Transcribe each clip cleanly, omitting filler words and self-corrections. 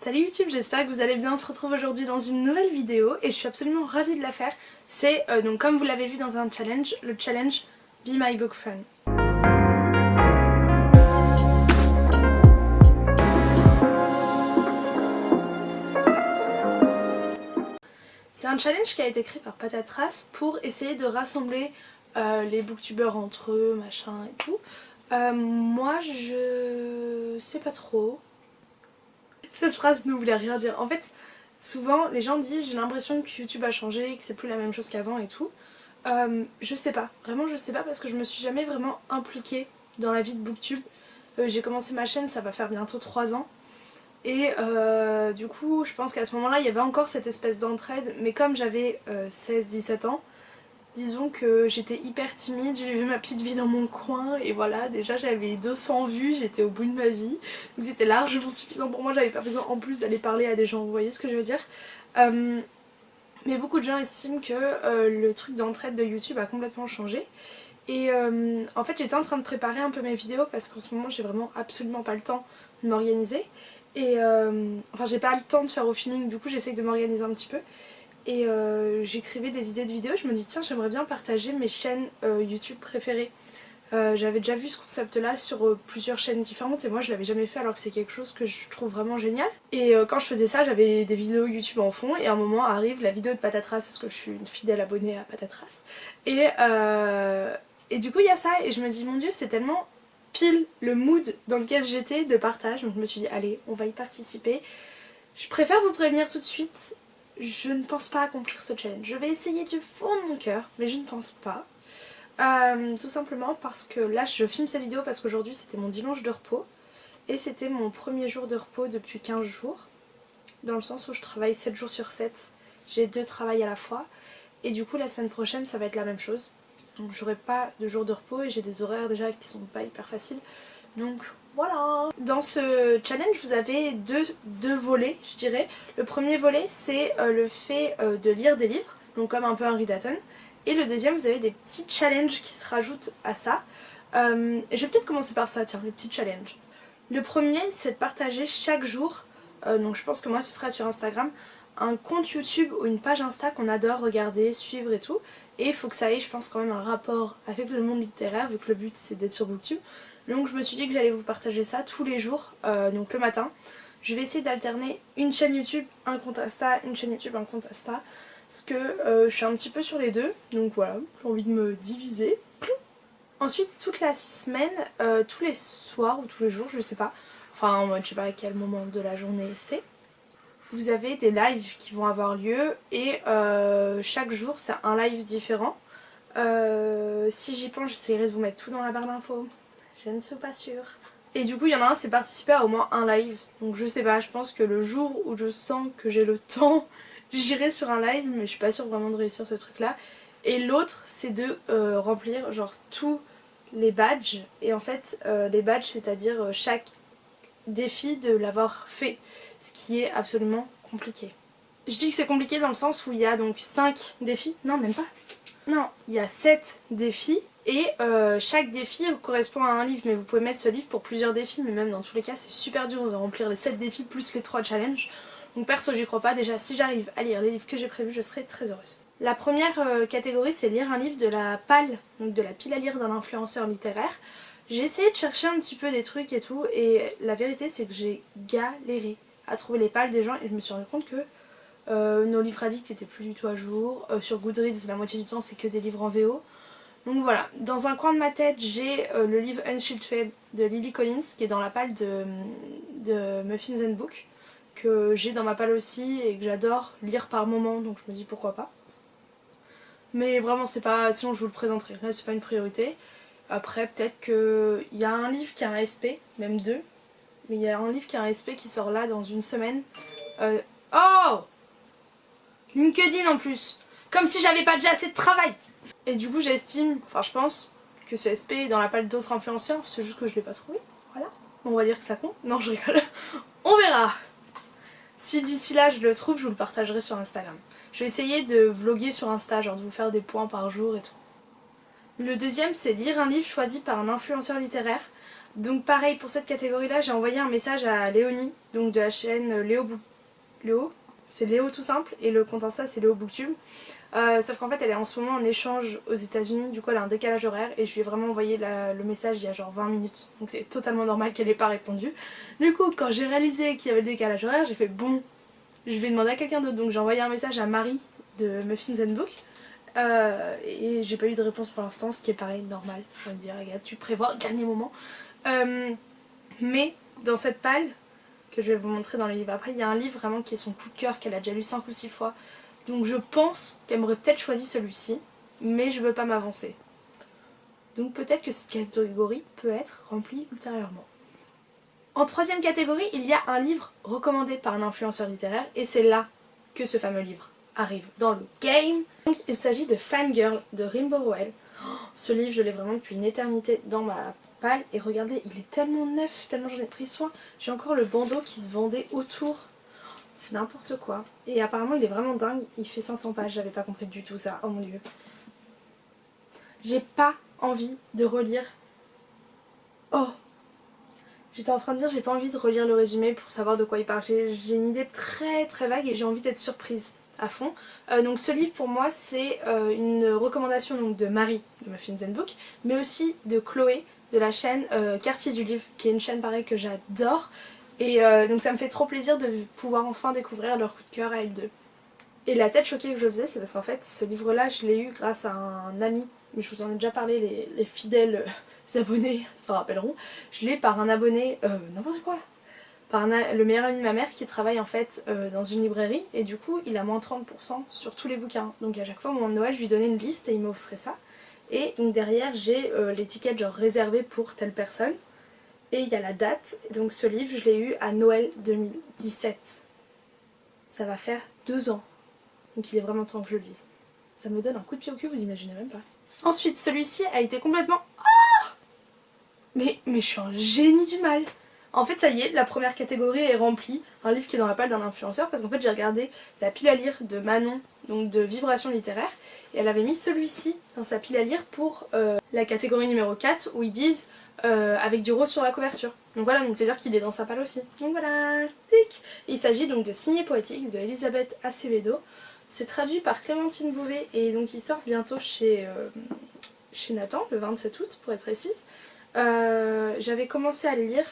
Salut YouTube, j'espère que vous allez bien. On se retrouve aujourd'hui dans une nouvelle vidéo et je suis absolument ravie de la faire. C'est donc comme vous l'avez vu dans un challenge, le challenge Be My Book Friend. C'est un challenge qui a été créé par Patatras pour essayer de rassembler les booktubeurs entre eux, machin et tout. Moi je sais pas trop. Cette phrase ne voulait rien dire. En fait, souvent les gens disent j'ai l'impression que YouTube a changé, que c'est plus la même chose qu'avant et tout. Je sais pas, vraiment je sais pas parce que je me suis jamais vraiment impliquée dans la vie de Booktube. J'ai commencé ma chaîne, ça va faire bientôt 3 ans. Et du coup je pense qu'à ce moment-là il y avait encore cette espèce d'entraide, mais comme j'avais 16-17 ans, disons que j'étais hyper timide, j'ai vu ma petite vie dans mon coin et voilà, déjà j'avais 200 vues, j'étais au bout de ma vie. Donc c'était largement suffisant pour moi, j'avais pas besoin en plus d'aller parler à des gens, vous voyez ce que je veux dire. Mais beaucoup de gens estiment que le truc d'entraide de YouTube a complètement changé. Et en fait j'étais en train de préparer un peu mes vidéos parce qu'en ce moment j'ai vraiment absolument pas le temps de m'organiser. Et enfin j'ai pas le temps de faire au feeling, du coup j'essaye de m'organiser un petit peu. Et j'écrivais des idées de vidéos, je me dis tiens j'aimerais bien partager mes chaînes YouTube préférées. J'avais déjà vu ce concept là sur plusieurs chaînes différentes et moi je l'avais jamais fait alors que c'est quelque chose que je trouve vraiment génial. Et quand je faisais ça j'avais des vidéos YouTube en fond et à un moment arrive la vidéo de Patatras parce que je suis une fidèle abonnée à Patatras. Et du coup il y a ça et je me dis mon dieu c'est tellement pile le mood dans lequel j'étais de partage, donc je me suis dit allez on va y participer. Je préfère vous prévenir tout de suite. Je ne pense pas accomplir ce challenge. Je vais essayer du fond de mon cœur, mais je ne pense pas. Tout simplement parce que là je filme cette vidéo parce qu'aujourd'hui c'était mon dimanche de repos. Et c'était mon premier jour de repos depuis 15 jours. Dans le sens où je travaille 7 jours sur 7. J'ai 2 travails à la fois. Et du coup la semaine prochaine ça va être la même chose. Donc j'aurai pas de jour de repos et j'ai des horaires déjà qui sont pas hyper faciles. Donc voilà. Dans ce challenge vous avez deux volets je dirais. Le premier volet c'est le fait de lire des livres, donc comme un peu un readathon. Et le deuxième vous avez des petits challenges qui se rajoutent à ça. Et je vais peut-être commencer par ça, tiens, les petits challenges. Le premier c'est de partager chaque jour, donc je pense que moi ce sera sur Instagram, un compte YouTube ou une page Insta qu'on adore regarder, suivre et tout. Et il faut que ça ait je pense quand même un rapport avec le monde littéraire vu que le but c'est d'être sur Booktube. Donc je me suis dit que j'allais vous partager ça tous les jours, donc le matin. Je vais essayer d'alterner une chaîne YouTube, un compte Insta, une chaîne YouTube, un compte Insta. Parce que je suis un petit peu sur les deux, donc voilà, j'ai envie de me diviser. Ensuite toute la semaine, tous les soirs ou tous les jours, je sais pas, enfin je sais pas à quel moment de la journée c'est. Vous avez des lives qui vont avoir lieu et chaque jour c'est un live différent. Si j'y pense j'essaierai de vous mettre tout dans la barre d'infos. Je ne suis pas sûre. Et du coup il y en a un c'est participer à au moins un live. Donc je sais pas, je pense que le jour où je sens que j'ai le temps j'irai sur un live mais je suis pas sûre vraiment de réussir ce truc là. Et l'autre c'est de remplir genre tous les badges. Et en fait les badges c'est à dire chaque défi de l'avoir fait. Ce qui est absolument compliqué. Je dis que c'est compliqué dans le sens où il y a donc 5 défis. Non même pas. Non, il y a 7 défis. Et chaque défi correspond à un livre, mais vous pouvez mettre ce livre pour plusieurs défis, mais même dans tous les cas c'est super dur de remplir les 7 défis plus les 3 challenges. Donc perso j'y crois pas, déjà si j'arrive à lire les livres que j'ai prévus je serai très heureuse. La première catégorie c'est lire un livre de la PAL, donc de la pile à lire d'un influenceur littéraire. J'ai essayé de chercher un petit peu des trucs et tout, et la vérité c'est que j'ai galéré à trouver les pales des gens et je me suis rendu compte que nos livres addicts étaient plus du tout à jour. Sur Goodreads la moitié du temps c'est que des livres en VO. Donc voilà, dans un coin de ma tête j'ai le livre Unfiltered de Lily Collins qui est dans la palle de Muffins and Book, que j'ai dans ma palle aussi et que j'adore lire par moment, donc je me dis pourquoi pas. Mais vraiment c'est pas, sinon je vous le présenterai, là c'est pas une priorité. Après peut-être qu'il y a un livre qui a un SP, même 2, mais il y a un livre qui a un SP qui sort là dans une semaine. Oh, LinkedIn en plus, comme si j'avais pas déjà assez de travail. Et du coup j'estime, enfin je pense que ce SP est dans la palette d'autres influenceurs, c'est juste que je l'ai pas trouvé, voilà. On va dire que ça compte, non je rigole, on verra. Si d'ici là je le trouve, je vous le partagerai sur Instagram. Je vais essayer de vlogger sur Insta, genre de vous faire des points par jour et tout. Le deuxième c'est lire un livre choisi par un influenceur littéraire. Donc pareil pour cette catégorie là, j'ai envoyé un message à Léonie, donc de la chaîne Léo, c'est Léo tout simple, et le compte Insta c'est Léo Booktube. Sauf qu'en fait elle est en ce moment en échange aux États-Unis, du coup elle a un décalage horaire et je lui ai vraiment envoyé le message il y a genre 20 minutes. Donc c'est totalement normal qu'elle ait pas répondu. Du coup quand j'ai réalisé qu'il y avait le décalage horaire, j'ai fait bon, je vais demander à quelqu'un d'autre. Donc j'ai envoyé un message à Marie de Muffins and Book. Et j'ai pas eu de réponse pour l'instant, ce qui est pareil, normal. Je vais dire, regarde, tu prévois au dernier moment. Mais dans cette palle, que je vais vous montrer dans les livres après, il y a un livre vraiment qui est son coup de cœur, qu'elle a déjà lu 5 ou 6 fois. Donc je pense qu'elle m'aurait peut-être choisi celui-ci, mais je veux pas m'avancer. Donc peut-être que cette catégorie peut être remplie ultérieurement. En troisième catégorie, il y a un livre recommandé par un influenceur littéraire, et c'est là que ce fameux livre arrive dans le game. Donc il s'agit de Fangirl de Rimbaud Rowell. Ce livre, je l'ai vraiment depuis une éternité dans ma palle, et regardez, il est tellement neuf, tellement j'en ai pris soin. J'ai encore le bandeau qui se vendait autour. C'est n'importe quoi. Et apparemment il est vraiment dingue, il fait 500 pages, j'avais pas compris du tout ça, oh mon dieu. J'ai pas envie de relire... Oh, j'étais en train de dire j'ai pas envie de relire le résumé pour savoir de quoi il parle. J'ai une idée très très vague et j'ai envie d'être surprise à fond. Donc ce livre pour moi c'est une recommandation donc, de Marie de Muffins and Book, mais aussi de Chloé de la chaîne Quartier du Livre, qui est une chaîne pareil que j'adore. Et donc ça me fait trop plaisir de pouvoir enfin découvrir leur coup de cœur à elles deux. Et la tête choquée que je faisais, c'est parce qu'en fait ce livre là je l'ai eu grâce à un ami, mais je vous en ai déjà parlé, les fidèles abonnés s'en rappelleront. Je l'ai par un abonné, n'importe quoi, par le meilleur ami de ma mère qui travaille en fait dans une librairie, et du coup il a moins 30% sur tous les bouquins. Donc à chaque fois au moment de Noël je lui donnais une liste et il m'offrait ça. Et donc derrière j'ai l'étiquette genre réservée pour telle personne. Et il y a la date, donc ce livre je l'ai eu à Noël 2017. Ça va faire 2 ans. Donc il est vraiment temps que je le dise. Ça me donne un coup de pied au cul, vous imaginez même pas. Ensuite celui-ci a été complètement... Ah, mais je suis un génie du mal. En fait ça y est, la première catégorie est remplie. Un livre qui est dans la palle d'un influenceur, parce qu'en fait j'ai regardé la pile à lire de Manon, donc de Vibration littéraire, et elle avait mis celui-ci dans sa pile à lire pour la catégorie numéro 4 où ils disent avec du rose sur la couverture. Donc voilà, donc c'est dire qu'il est dans sa palle aussi. Donc voilà, tic. Il s'agit donc de Signé Poetics de Elisabeth Acevedo. C'est traduit par Clémentine Bouvet et donc il sort bientôt chez Nathan, le 27 août pour être précise. J'avais commencé à le lire,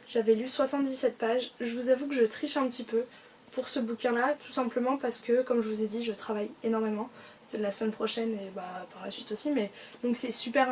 j'avais lu 77 pages. Je vous avoue que je triche un petit peu pour ce bouquin là, tout simplement parce que comme je vous ai dit je travaille énormément. C'est de la semaine prochaine et bah par la suite aussi, mais donc c'est super...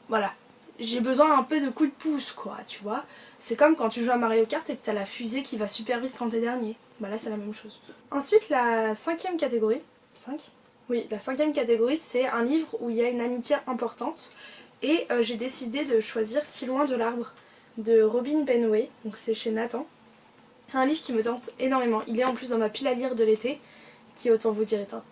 voilà. J'ai besoin un peu de coup de pouce quoi, tu vois. C'est comme quand tu joues à Mario Kart et que t'as la fusée qui va super vite quand t'es dernier. Bah là c'est la même chose. Ensuite la cinquième catégorie, 5 ? Oui, la cinquième catégorie c'est un livre où il y a une amitié importante. Et j'ai décidé de choisir Si loin de l'arbre de Robin Benway, donc c'est chez Nathan. Un livre qui me tente énormément. Il est en plus dans ma pile à lire de l'été, qui autant vous dire est un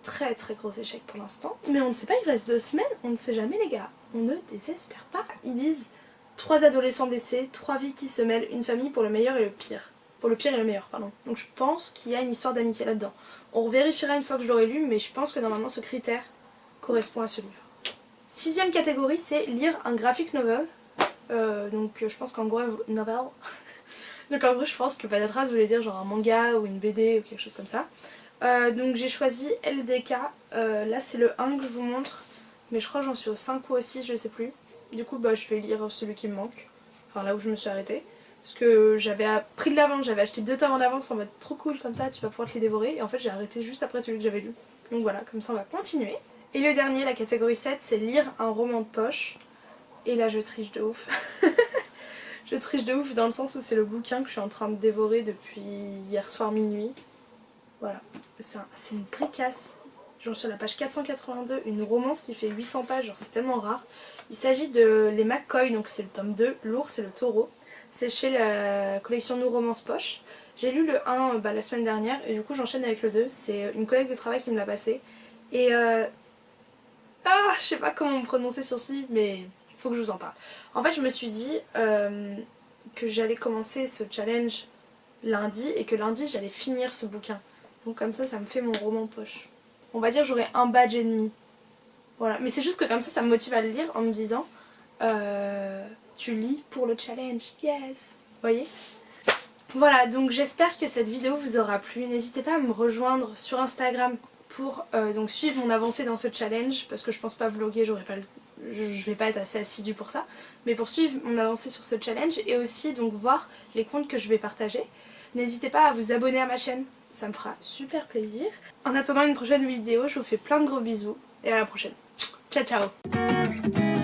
très très gros échec pour l'instant. Mais on ne sait pas, il reste 2 semaines, on ne sait jamais les gars. On ne désespère pas. Ils disent 3 adolescents blessés, 3 vies qui se mêlent, une famille pour le meilleur et le pire. Pour le pire et le meilleur, pardon. Donc je pense qu'il y a une histoire d'amitié là-dedans. On vérifiera une fois que je l'aurai lu, mais je pense que normalement ce critère correspond à ce livre. 6ème catégorie, c'est lire un graphic novel. Donc je pense qu'en gros, novel. Donc en gros, je pense que Patatras voulait dire genre un manga ou une BD ou quelque chose comme ça. Donc j'ai choisi LDK. Là, c'est le 1 que je vous montre. Mais je crois que j'en suis au 5 ou au 6, je sais plus. Du coup, bah, je vais lire celui qui me manque. Enfin, là où je me suis arrêtée. Parce que j'avais pris de l'avance, j'avais acheté 2 tomes en avance en mode trop cool comme ça, tu vas pouvoir te les dévorer. Et en fait, j'ai arrêté juste après celui que j'avais lu. Donc voilà, comme ça on va continuer. Et le dernier, la catégorie 7, c'est lire un roman de poche. Et là je triche de ouf. Je triche de ouf dans le sens où c'est le bouquin que je suis en train de dévorer depuis hier soir minuit. Voilà, c'est une bricasse. J'en suis à la page 482, une romance qui fait 800 pages, genre c'est tellement rare. Il s'agit de Les McCoy, donc c'est le tome 2, L'ours et le taureau. C'est chez la collection Nous Romances Poche. J'ai lu le 1 la semaine dernière et du coup j'enchaîne avec le 2. C'est une collègue de travail qui me l'a passé. Et je sais pas comment me prononcer sur ce livre, mais faut que je vous en parle. En fait, je me suis dit que j'allais commencer ce challenge lundi et que lundi j'allais finir ce bouquin. Donc comme ça me fait mon roman poche. On va dire j'aurai un badge et demi. Voilà, mais c'est juste que comme ça me motive à le lire en me disant tu lis pour le challenge, yes. Vous voyez? Voilà, donc j'espère que cette vidéo vous aura plu. N'hésitez pas à me rejoindre sur Instagram pour donc suivre mon avancée dans ce challenge, parce que je pense pas vlogger, je vais pas être assez assidue pour ça, mais pour suivre mon avancée sur ce challenge et aussi donc voir les comptes que je vais partager. N'hésitez pas à vous abonner à ma chaîne, ça me fera super plaisir. En attendant une prochaine vidéo, je vous fais plein de gros bisous et à la prochaine. Ciao ciao.